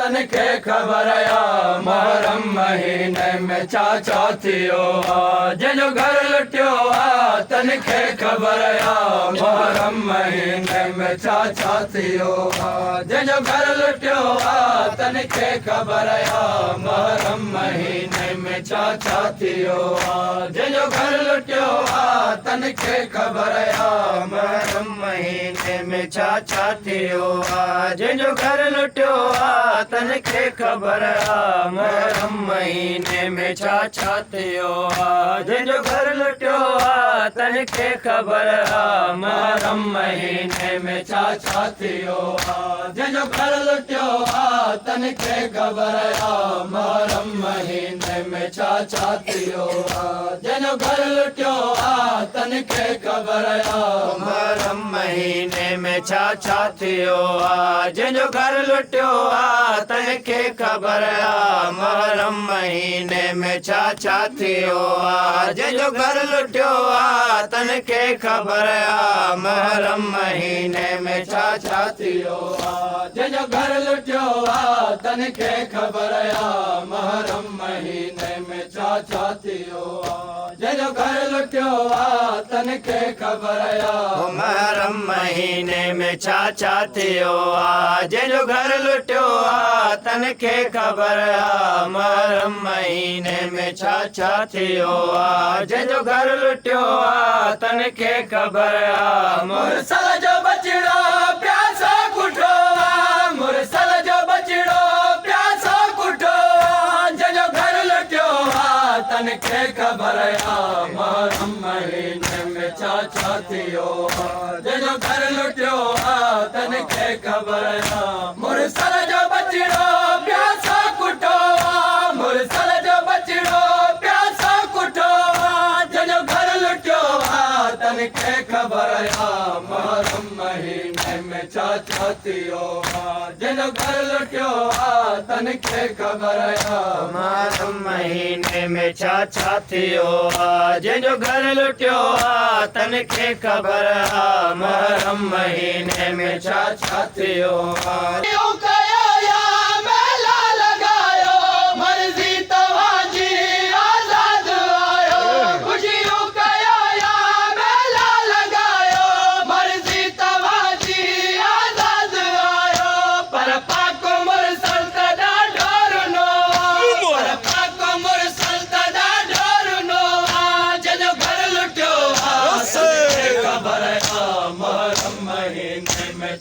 तनखे ख़बर आ मुहर्रम महीने में चाचा थियो आ जंहिंजो घर लुटियो आ तनखे ख़बर आ मुहर्रम महीने में चाचा थियो आ जंहिंजो घर लुटियो आ तनखे ख़बर आ मुहर्रम महीने में चाचा थियो आ जंहिंजो घर लुटियो आ तनखे ख़बर आ मुहर्रम महीने में चाचा थियो आ जंहिंजो घर लुटियो आ तनखे ख़बर आ मुहर्रम महीने में चाचा थियो आ जंहिंजो घर लुटियो आ तनखे ख़बर आ मुहर्रम महीने में चाचा थियो आ जंहिंजो घर लुटियो आ तनखे ख़बर आ मुहर्रम महीने में चाचा थियो आ जंहिंजो घर लुटियो आ तनखे ख़बर आ मुहर्रम महीने में चाचा थियो आ जंहिंजो घर लुटियो आ तनखे ख़बर आ मुहर्रम महीने में चाचा थियो आ जंहिंजो घर लुटियो आ तनखे ख़बर आ मुहर्रम महीने में चाचा थियो आ जंहिंजो घर लुटियो आ तनखे ख़बर आ मुहर्रम महीने में चाचा थियो आ जंहिंजो घर लुटियो आ तनखे ख़बर आ मुहर्रम महीने में चाचा थियो आ जंहिंजो घर लुटियो आ तनखे ख़बर आ मुहर्रम महीने में चाचा थियो आ जंहिंजो घर लुटियो आ तनखे ख़बर आ मुरसल जो बचड़ो प्यासो कुठो आ मुरसल जो बचड़ो प्यासो कुठो आ जंहिंजो घर लुटियो आ तनखे ख़बर आ मुहर्रम महीने में चाचा थियो आ जंहिंजो घर लुटियो आ तनखे ख़बर आ मुरसल जो बचड़ो प्यासो कुठो आ मुरसल जो बचड़ो प्यासो कुठो आ जंहिंजो घर लुटियो आ तनखे ख़बर आ मुहर्रम महीने में चाचा थियो आ जंहिंजो घर लुटियो आ तनखे ख़बर आ मुहर्रम महीने में चाचा थियो आ जंहिंजो घर लुटियो आ तनखे ख़बर आ मुहर्रम महीने में चाचा थियो आ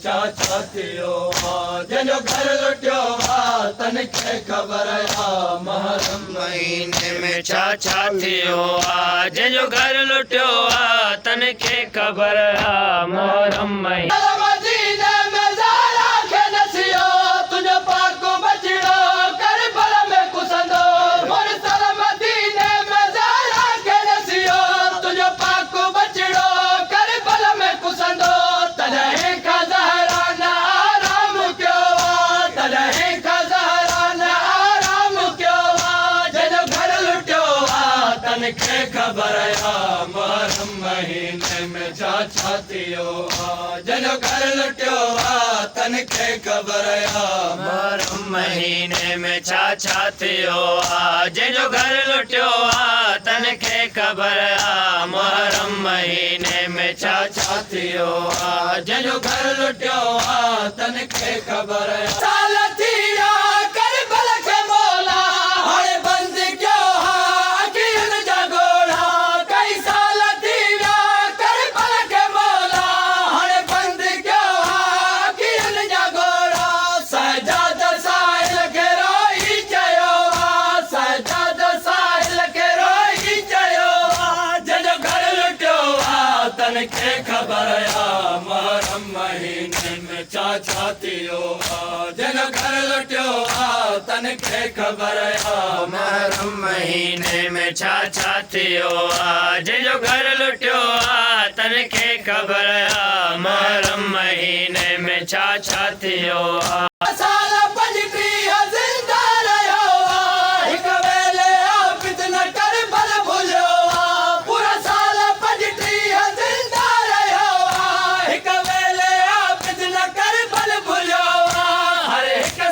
चाचा थियो आ जंहिंजो घर लुटियो आ तनखे ख़बर आ मुहर्रम महीने में चाचा थियो आ जंहिंजो घर लुटियो आ तनखे ख़बर आ मुहर्रम महीने तनखे ख़बर आ मुहर्रम महीने में चाचा थियो आ जंहिंजो घर लुटियो आ तनखे ख़बर आ मुहर्रम महीने में चाचा थियो आ जंहिंजो घर लुटियो आ तनखे ख़बर आ मुहर्रम महीने में चाचा थियो आ जंहिंजो घर लुटियो आ तनखे ख़बर आ साल थिया करबल खे मौला हाणे बंदि कयो तनखे ख़बर आ मुहर्रम महीने में चाचा थियो आ जंहिंजो घर लुटियो आ तनखे ख़बर आ मुहर्रम महीने में चाचा थियो आ जंहिंजो घर लुटियो आ तनखे ख़बर आ मुहर्रम महीने में चाचा थियो आ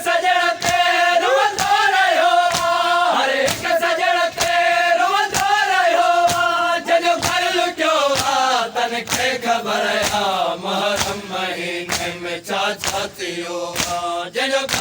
सजण ते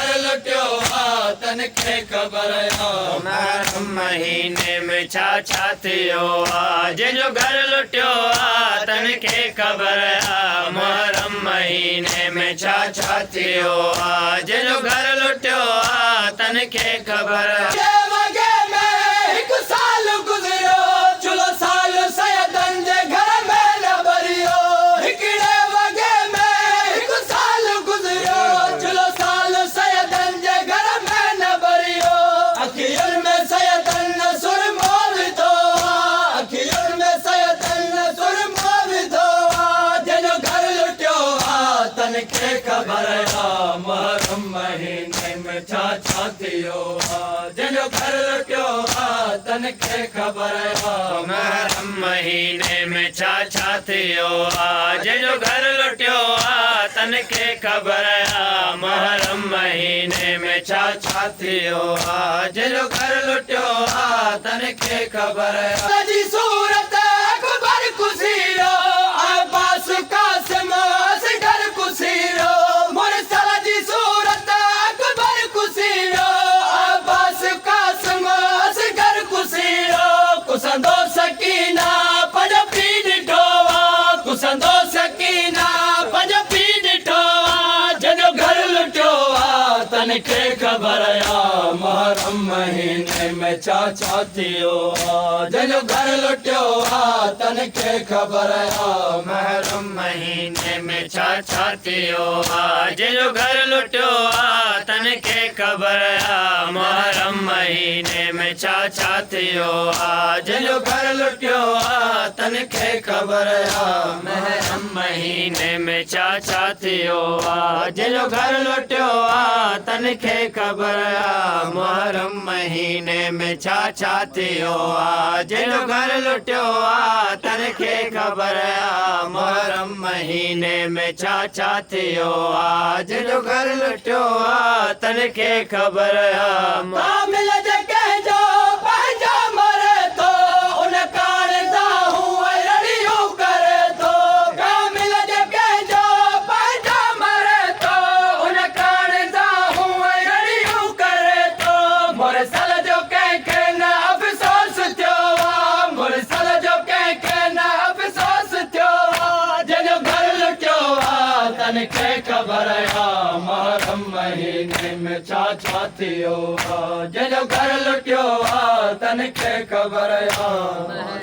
घर लुटियो आ तनखे ख़बर आ महरम महीने में छा छा थियो आ जंहिंजो घर लुटियो आ तनखे ख़बर आ मुहर्रम महीने में छा छा थियो आ जंहिंजो घर लुटियो आ तनखे ख़बर आ के वगे में हिकु साल गुज़रियो चुलो साल सैयदनि जे घर में न भरियो हिकिड़े वगे में हिकु साल गुज़रियो चुलो साल सैयदनि जे घर में न भरियो अखियुनि में सैयदनि सुरमो विधो आ अखियुनि में सैयदनि सुरमो विधो आ जंहिंजो घर लुटियो आ तनखे ख़बर आ मुहर्रम महीने में छा छा थियो आ जंहिंजो घर लुटियो आ तनखे ख़बर आ मुहर्रम महीने में छा छा थियो आ जंहिंजो घर लुटियो आ तनखे ख़बर आ मुहर्रम महीने में छा छा थियो आ जंहिंजो घर लुटियो आ तनखे ख़बर आ सजी सूरत अकबर कुसीरो अब्बास कासिम असगर कुसीरो मुरसल जी सूरत अकबर कुसीरो अब्बास कासिम असगर कुसीरो कुसंदो सकीना पंज पी ॾिठो आ कुसंदो सकीना पंज पी ॾिठो आ जंहिंजो घर लुटियो आ तनखे ख़बर आ मुहर्रम महीने में छा छा थियो आ जंहिंजो घर लुटियो आ तनखे ख़बर आ मुहर्रम महीने में छा छा थियो आ जंहिंजो घर लुटियो आ तनखे ख़बर आ मुहर्रम महीने में छा छा थियो आ जंहिंजो घर लुटियो आ तनखे ख़बर आ मुहर्रम महीने में छा छा थियो आ जंहिंजो घर लुटियो आ तनखे ख़बर आ मुहर्रम महीने में छा छा थियो आ जंहिंजो घर लुटियो आ तनखे ख़बर आ मुहर्रम महीने में छा छा थियो आ जंहिंजो घर लुटियो आ तनखे ख़बर आ कामिल जे कंहिंजो पंहिंजो मरे थो उन कान दाहूं रड़ियूं करे थो कामिल जे कंहिंजो पंहिंजो मरे थो उन कान दाहूं रड़ियूं करे थो मुरसल जो कंहिंखे न अफ़सोस थियो आ मुरसल जो कंहिंखे न अफ़सोस थियो आ जंहिंजो घर लुटियो आ तनखे ख़बर आ मुहर्रम महीने में छा छा थियो आ जंहिंजो घर लुटियो आ तनखे ख़बर आ